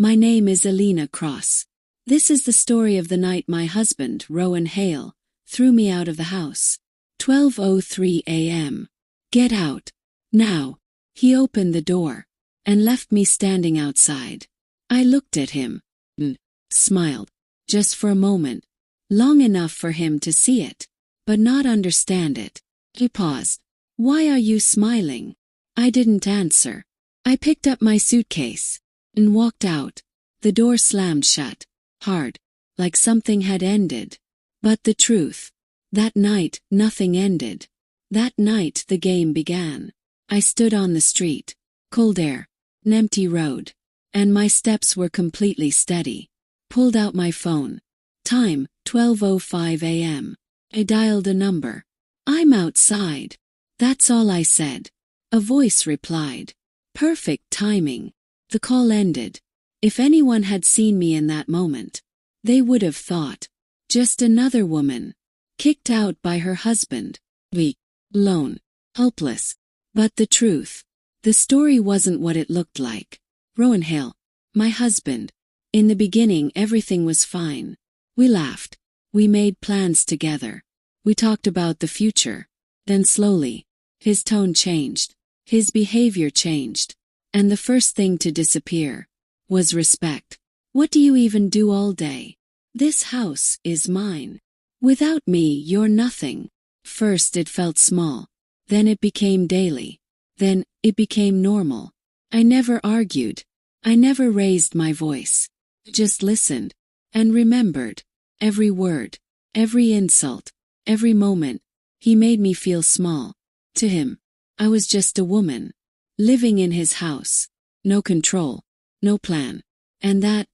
My name is Alina. This is the story of the night my husband, Rowan Hale, threw me out of the house. 12:03 a.m. Get out. Now. He opened the door and left me standing outside. I looked at him and smiled, just for a moment, long enough for him to see it, but not understand it. He paused. Why are you smiling? I didn't answer. I picked up my suitcase and walked out. The door slammed shut, hard, like something had ended. But the truth, that night nothing ended. That night the game began. I stood on the street, cold air, an empty road, and my steps were completely steady. Pulled out my phone. Time, 12:05 a.m. I dialed a number. I'm outside. That's all I said. A voice replied. Perfect timing. The call ended. If anyone had seen me in that moment, they would have thought, just another woman, kicked out by her husband, weak, alone, helpless. But the truth, the story wasn't what it looked like. Rowan Hale, my husband. In the beginning everything was fine. We laughed. We made plans together. We talked about the future. Then slowly, his tone changed. His behavior changed. And the first thing to disappear was respect. What do you even do all day? This house is mine. Without me, you're nothing. First it felt small. Then it became daily. Then it became normal. I never argued. I never raised my voice. Just listened. And remembered. Every word. Every insult. Every moment. He made me feel small. To him, I was just a woman. Living in his house. No control. No plan. And that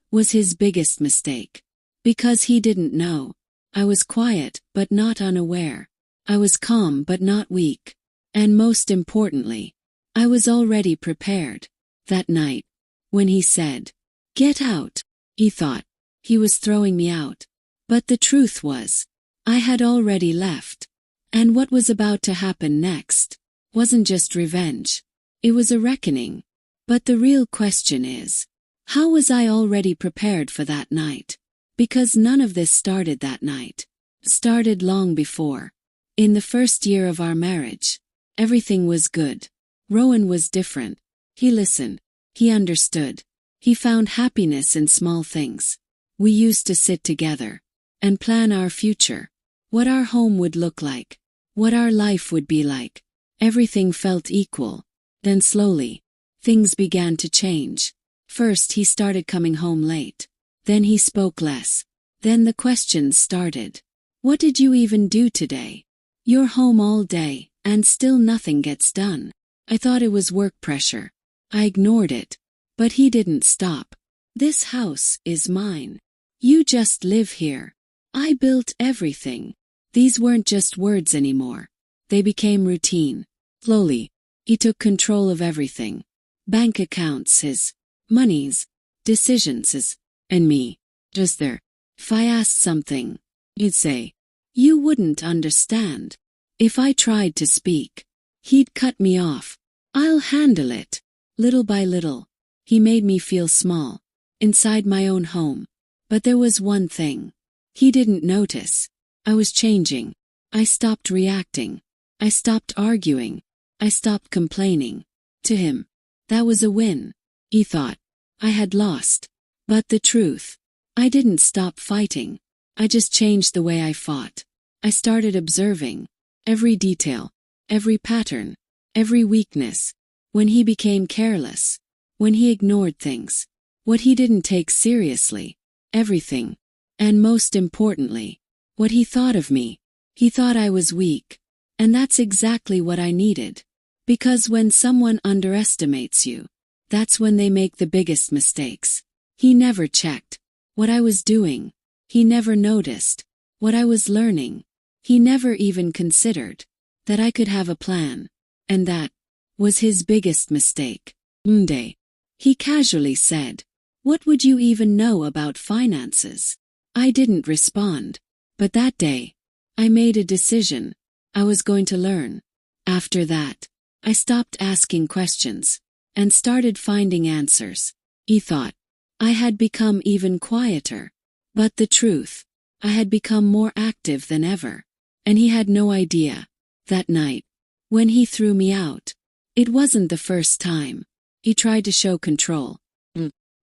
was his biggest mistake. Because he didn't know. I was quiet but not unaware. I was calm but not weak. And most importantly, I was already prepared. That night, when he said, "Get out," he thought he was throwing me out. But the truth was, I had already left. And what was about to happen next wasn't just revenge. It was a reckoning. But the real question is, how was I already prepared for that night? Because none of this started that night. It started long before. In the first year of our marriage, everything was good. Rowan was different. He listened. He understood. He found happiness in small things. We used to sit together and plan our future, what our home would look like, what our life would be like. Everything felt equal. Then slowly, things began to change. First he started coming home late. Then he spoke less. Then the questions started. What did you even do today? You're home all day, and still nothing gets done. I thought it was work pressure. I ignored it. But he didn't stop. This house is mine. You just live here. I built everything. These weren't just words anymore. They became routine. Slowly, he took control of everything. Bank accounts, his monies, decisions, his, and me. Just there. If I asked something, he'd say, "You wouldn't understand." If I tried to speak, he'd cut me off. "I'll handle it." Little by little, he made me feel small, inside my own home. But there was one thing. He didn't notice. I was changing. I stopped reacting. I stopped arguing. I stopped complaining. To him, that was a win. He thought I had lost. But the truth, I didn't stop fighting. I just changed the way I fought. I started observing every detail, every pattern, every weakness. When he became careless, when he ignored things, what he didn't take seriously, everything. And most importantly, what he thought of me. He thought I was weak. And that's exactly what I needed. Because when someone underestimates you, that's when they make the biggest mistakes. He never checked what I was doing. He never noticed what I was learning. He never even considered that I could have a plan. And that was his biggest mistake. One day, he casually said, "What would you even know about finances?" I didn't respond. But that day, I made a decision. I was going to learn. After that, I stopped asking questions and started finding answers. He thought I had become even quieter. But the truth, I had become more active than ever. And he had no idea. That night, when he threw me out, it wasn't the first time. He tried to show control.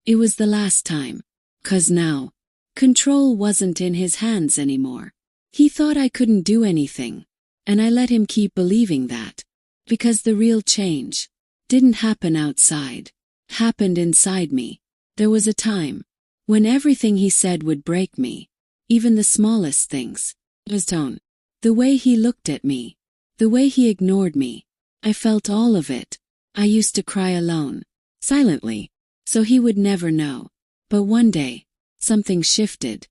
It was the last time. 'Cause now, control wasn't in his hands anymore. He thought I couldn't do anything. And I let him keep believing that. Because the real change didn't happen outside. Happened inside me. There was a time when everything he said would break me. Even the smallest things. His tone. The way he looked at me. The way he ignored me. I felt all of it. I used to cry alone. Silently. So he would never know. But one day, something shifted.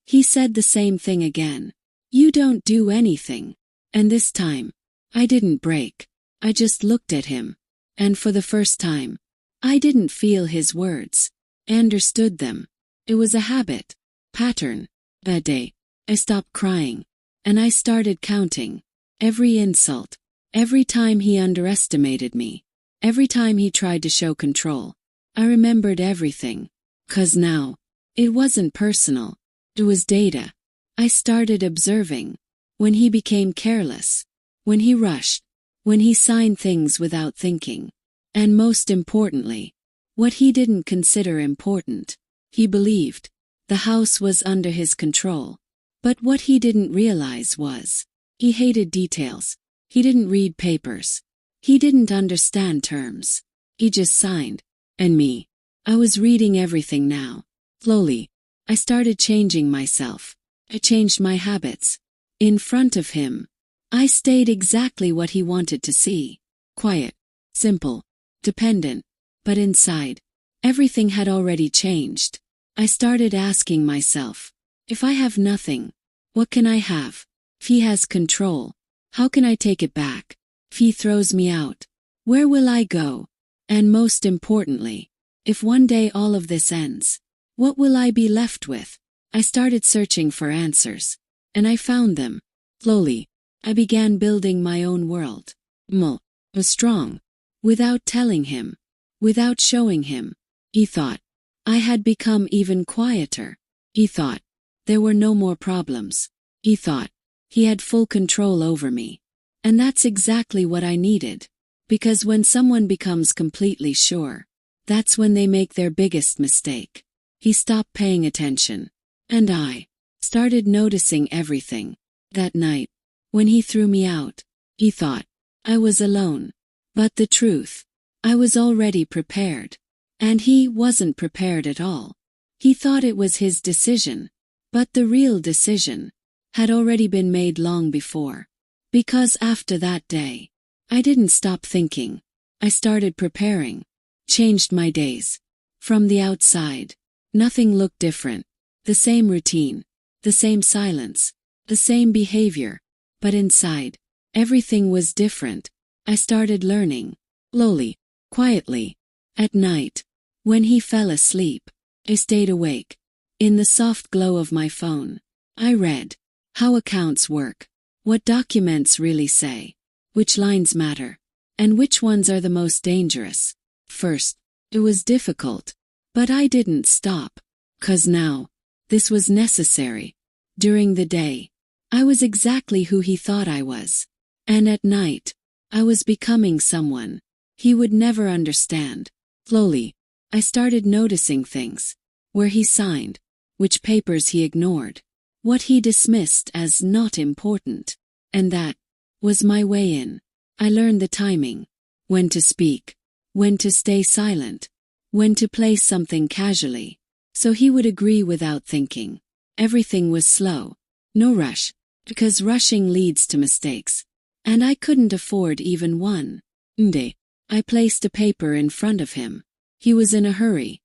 He said the same thing again. You don't do anything. And this time, I didn't break. I just looked at him. And for the first time, I didn't feel his words. I understood them. It was a habit. Pattern. That day, I stopped crying. And I started counting. Every insult. Every time he underestimated me. Every time he tried to show control. I remembered everything. 'Cause now, it wasn't personal. It was data. I started observing. When he became careless. When he rushed. When he signed things without thinking. And most importantly, what he didn't consider important. He believed the house was under his control. But what he didn't realize was, he hated details. He didn't read papers. He didn't understand terms. He just signed. And me. I was reading everything now. Slowly, I started changing myself. I changed my habits. In front of him, I stayed exactly what he wanted to see. Quiet, simple, dependent. But inside, everything had already changed. I started asking myself, if I have nothing, what can I have? If he has control, how can I take it back? If he throws me out, where will I go? And most importantly, if one day all of this ends, what will I be left with? I started searching for answers. And I found them. Slowly, I began building my own world. Was strong. Without telling him. Without showing him. He thought I had become even quieter. He thought there were no more problems. He thought he had full control over me. And that's exactly what I needed. Because when someone becomes completely sure, that's when they make their biggest mistake. He stopped paying attention. And I started noticing everything. That night, when he threw me out, he thought I was alone. But the truth, I was already prepared. And he wasn't prepared at all. He thought it was his decision. But the real decision had already been made long before. Because after that day, I didn't stop thinking. I started preparing. Changed my days. From the outside, nothing looked different. The same routine. The same silence. The same behavior. But inside, everything was different. I started learning. Slowly. Quietly. At night. When he fell asleep, I stayed awake. In the soft glow of my phone, I read how accounts work. What documents really say. Which lines matter. And which ones are the most dangerous. First, it was difficult. But I didn't stop. 'Cause now, this was necessary. During the day, I was exactly who he thought I was. And at night, I was becoming someone he would never understand. Slowly, I started noticing things. Where he signed. Which papers he ignored. What he dismissed as not important. And that was my way in. I learned the timing. When to speak. When to stay silent. When to play something casually. So he would agree without thinking. Everything was slow. No rush. Because rushing leads to mistakes. And I couldn't afford even one. Day. I placed a paper in front of him. He was in a hurry.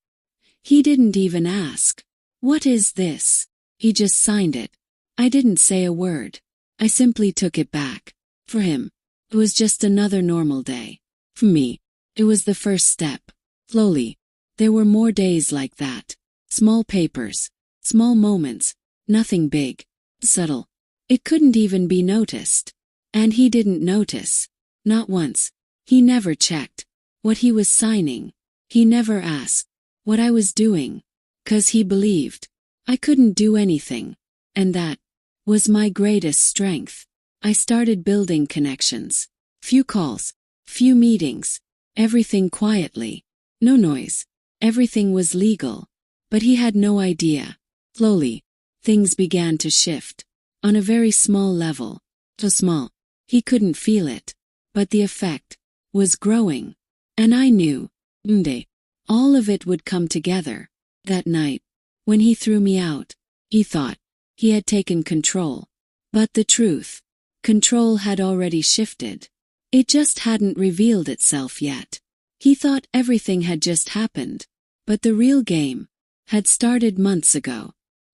He didn't even ask. What is this? He just signed it. I didn't say a word. I simply took it back. For him, it was just another normal day. For me, it was the first step. Slowly, there were more days like that. Small papers. Small moments. Nothing big. Subtle. It couldn't even be noticed. And he didn't notice. Not once. He never checked what he was signing. He never asked what I was doing. 'Cause he believed I couldn't do anything. And that was my greatest strength. I started building connections. Few calls, few meetings, everything quietly. No noise. Everything was legal. But he had no idea. Slowly, things began to shift. On a very small level. So small, he couldn't feel it. But the effect was growing. And I knew, one day, all of it would come together. That night, when he threw me out, he thought he had taken control. But the truth, control had already shifted. It just hadn't revealed itself yet. He thought everything had just happened. But the real game had started months ago.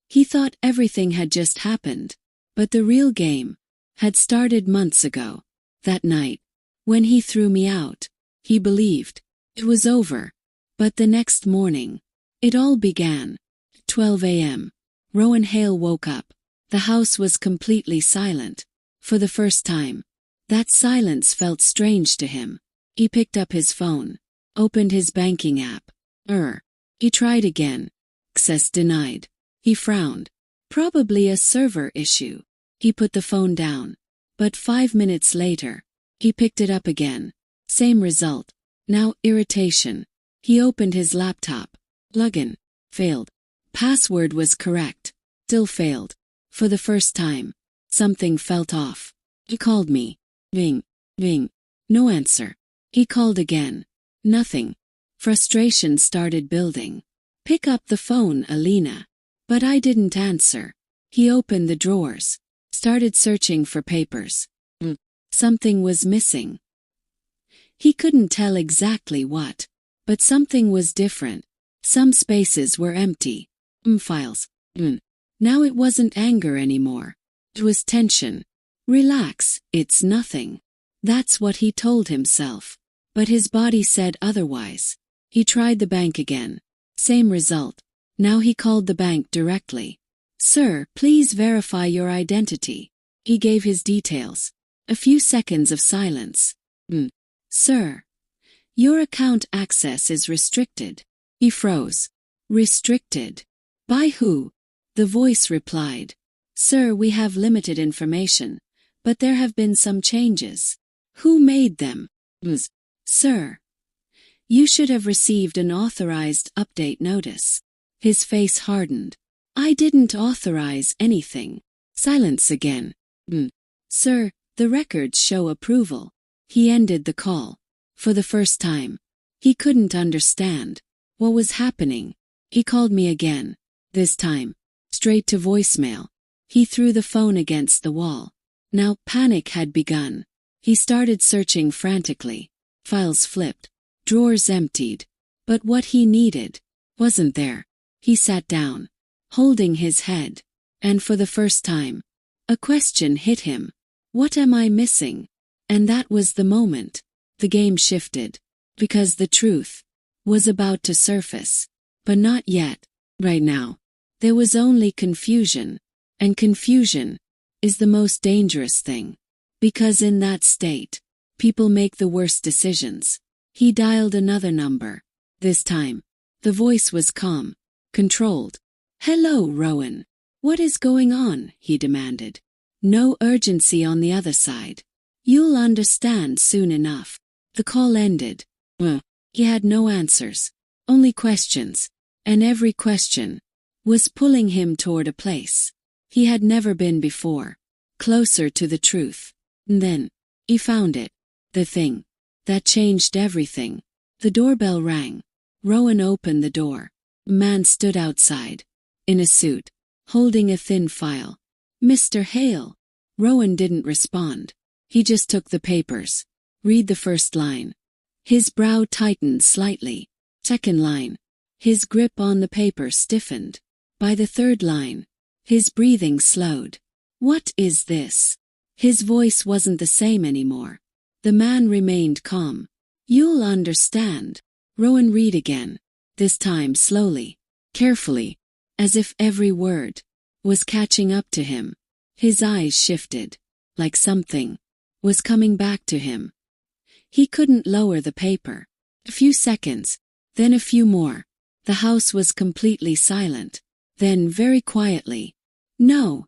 He thought everything had just happened. But the real game had started months ago. That night, when he threw me out, he believed it was over. But the next morning, it all began. 12 a.m. Rowan Hale woke up. The house was completely silent. For the first time, that silence felt strange to him. He picked up his phone, opened his banking app. He tried again. Access denied. He frowned. Probably a server issue. He put the phone down. But 5 minutes later, he picked it up again. Same result. Now irritation. He opened his laptop. Login. Failed. Password was correct. Still failed. For the first time, something felt off. He called me. Ring. Ring. No answer. He called again. Nothing. Frustration started building. Pick up the phone, Alina. But I didn't answer. He opened the drawers. Started searching for papers. Something was missing. He couldn't tell exactly what. But something was different. Some spaces were empty. Files. Now it wasn't anger anymore. It was tension. Relax, it's nothing. That's what he told himself. But his body said otherwise. He tried the bank again. Same result. Now he called the bank directly. Sir, please verify your identity. He gave his details. A few seconds of silence. Sir, your account access is restricted. He froze. Restricted. By who? The voice replied. Sir, we have limited information, but there have been some changes. Who made them? Sir, you should have received an authorized update notice. His face hardened. I didn't authorize anything. Silence again. Sir, the records show approval. He ended the call. For the first time, he couldn't understand what was happening. He called me again. This time, straight to voicemail. He threw the phone against the wall. Now panic had begun. He started searching frantically. Files flipped. Drawers emptied. But what he needed wasn't there. He sat down, holding his head. And for the first time, a question hit him. What am I missing? And that was the moment. The game shifted. Because the truth was about to surface. But not yet. Right now. There was only confusion. And confusion is the most dangerous thing. Because in that state, people make the worst decisions. He dialed another number. This time, the voice was calm, controlled. Hello, Rowan. What is going on? He demanded. No urgency on the other side. You'll understand soon enough. The call ended. He had no answers, only questions. And every question was pulling him toward a place he had never been before, closer to the truth. And then, he found it. The thing that changed everything. The doorbell rang. Rowan opened the door. A man stood outside, in a suit, holding a thin file. Mr. Hale. Rowan didn't respond. He just took the papers. Read the first line. His brow tightened slightly. Second line. His grip on the paper stiffened. By the third line, his breathing slowed. What is this? His voice wasn't the same anymore. The man remained calm. You'll understand. Rowan read again. This time slowly, carefully, as if every word was catching up to him. His eyes shifted, like something was coming back to him. He couldn't lower the paper. A few seconds, then a few more. The house was completely silent. Then very quietly, "No,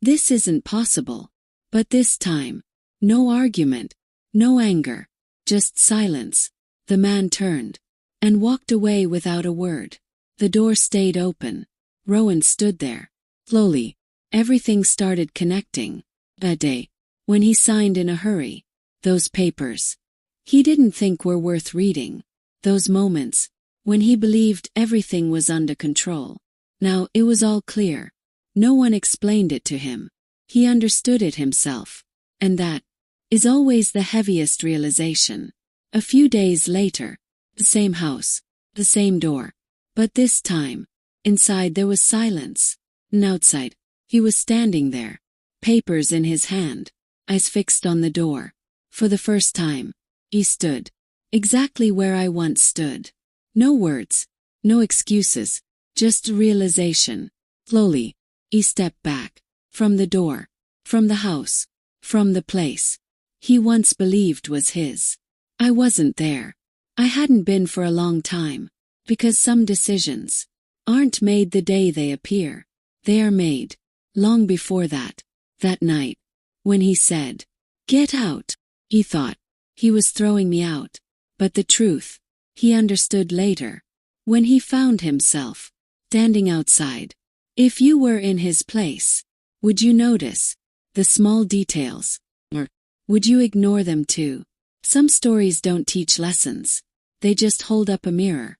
this isn't possible." But this time, no argument, no anger, just silence. The man turned and walked away without a word. The door stayed open. Rowan stood there. Slowly, everything started connecting. That day, when he signed in a hurry, those papers he didn't think were worth reading. Those moments, when he believed everything was under control. Now it was all clear. No one explained it to him. He understood it himself. And that is always the heaviest realization. A few days later, the same house, the same door. But this time, inside there was silence. And outside, he was standing there, papers in his hand, eyes fixed on the door. For the first time, he stood exactly where I once stood. No words, no excuses, just realization. Slowly, he stepped back. From the door, from the house, from the place he once believed was his. I wasn't there. I hadn't been for a long time. Because some decisions aren't made the day they appear. They are made long before that. That night, when he said, "Get out," he thought he was throwing me out. But the truth, he understood later, when he found himself standing outside. If you were in his place, would you notice the small details? Or would you ignore them too? Some stories don't teach lessons. They just hold up a mirror.